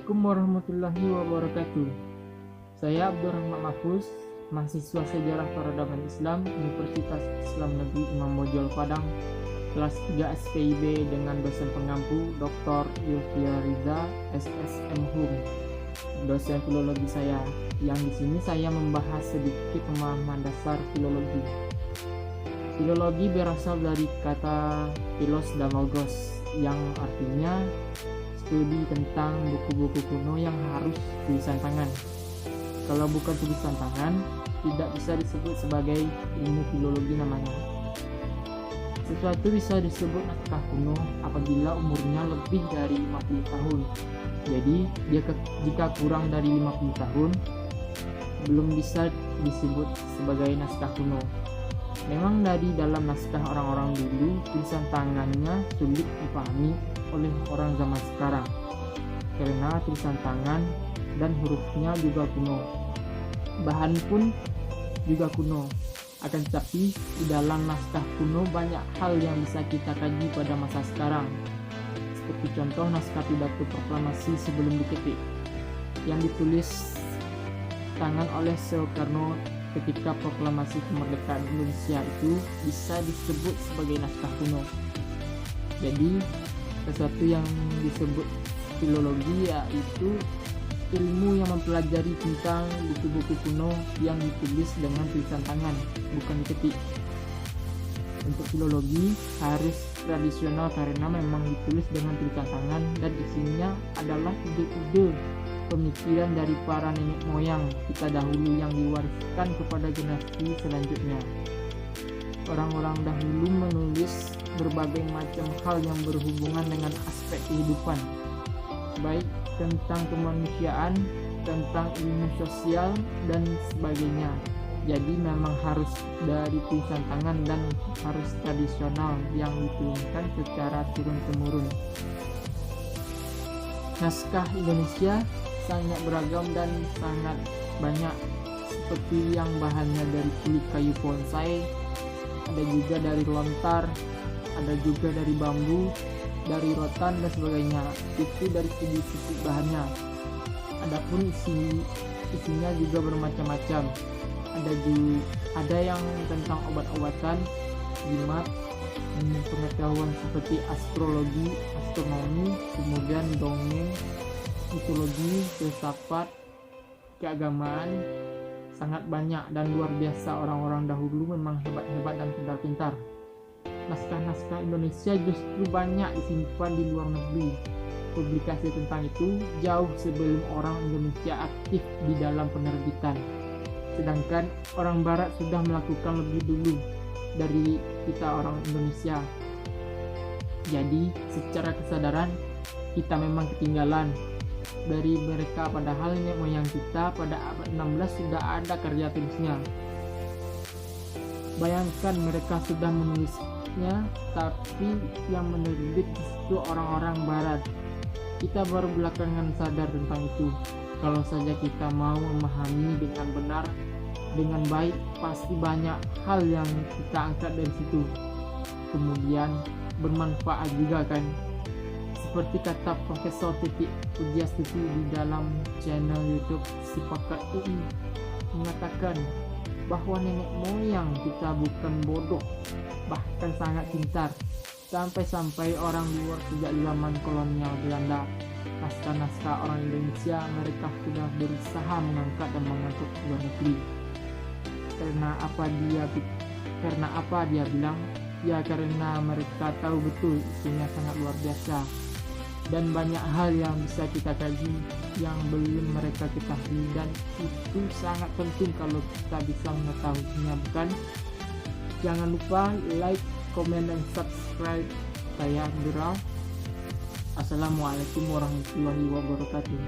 Assalamualaikum warahmatullahi wabarakatuh. Saya Abdurrahman Mahfuz, mahasiswa Sejarah Peradaban Islam Universitas Islam Negeri Imam Bonjol Padang, kelas 3 SPIB dengan dosen pengampu Dr. Yulfia Riza, SSM Hum, dosen filologi saya. Yang di sini saya membahas sedikit pemahaman dasar filologi. Filologi berasal dari kata philos dan logos, yang artinya studi tentang buku-buku kuno yang harus tulisan tangan. Kalau bukan tulisan tangan, tidak bisa disebut sebagai ilmu filologi namanya. Sesuatu bisa disebut naskah kuno apabila umurnya lebih dari 50 tahun. Jadi, jika kurang dari 50 tahun, belum bisa disebut sebagai naskah kuno. Memang dari dalam naskah orang-orang dulu, tulisan tangannya sulit dipahami oleh orang zaman sekarang karena tulisan tangan dan hurufnya juga kuno. Bahan pun juga kuno. Akan tetapi di dalam naskah kuno banyak hal yang bisa kita kaji pada masa sekarang. Seperti contoh naskah pidato proklamasi sebelum diketik yang ditulis tangan oleh Soekarno ketika proklamasi kemerdekaan Indonesia itu bisa disebut sebagai naskah kuno. Jadi sesuatu yang disebut filologi yaitu ilmu yang mempelajari tentang buku-buku kuno yang ditulis dengan tulisan tangan, bukan diketik. Untuk filologi harus tradisional karena memang ditulis dengan tulisan tangan dan isinya adalah ide-ide pemikiran dari para nenek moyang kita dahulu yang diwariskan kepada generasi selanjutnya. Orang-orang dahulu menulis berbagai macam hal yang berhubungan dengan aspek kehidupan, baik tentang kemanusiaan, tentang ilmu sosial, dan sebagainya. Jadi memang harus dari tulisan tangan dan harus tradisional yang diturunkan secara turun-temurun. Naskah Indonesia sangat beragam dan sangat banyak, seperti yang bahannya dari kulit kayu bonsai, ada juga dari lontar, ada juga dari bambu, dari rotan dan sebagainya. Itu dari segi bahannya. Adapun isinya juga bermacam-macam. Ada yang tentang obat-obatan, jimat, pengetahuan seperti astrologi, astronomi, kemudian dongeng, mitologi, filsafat, keagamaan. Sangat banyak dan luar biasa. Orang-orang dahulu memang hebat-hebat dan pintar-pintar. Naskah-naskah Indonesia justru banyak disimpan di luar negeri. Publikasi tentang itu jauh sebelum orang Indonesia aktif di dalam penerbitan. Sedangkan orang Barat sudah melakukan lebih dulu dari kita orang Indonesia. Jadi secara kesadaran kita memang ketinggalan dari mereka, padahal nenek moyang kita pada abad 16 sudah ada karya tulisnya. Bayangkan mereka sudah menulisnya, tapi yang menerbit itu orang-orang Barat. Kita baru belakangan sadar tentang itu. Kalau saja kita mau memahami dengan benar, dengan baik, pasti banyak hal yang kita angkat dari situ. Kemudian bermanfaat juga kan. Seperti kata Profesor Titik Pujiastuti di dalam channel YouTube Sipakat UI, mengatakan bahwa nenek moyang kita bukan bodoh, bahkan sangat pintar. Sampai-sampai orang luar sejak zaman kolonial Belanda, naskah-naskah orang Indonesia mereka sudah berusaha mengangkat dan mengangkut ke luar negeri. Karena apa dia bilang? Ya karena mereka tahu betul isinya sangat luar biasa. Dan banyak hal yang bisa kita kaji yang belum mereka ketahui, dan itu sangat penting kalau kita bisa mengetahuinya, bukan? Jangan lupa like, komen, dan subscribe. Saya Abdurrahman. Assalamualaikum warahmatullahi wabarakatuh.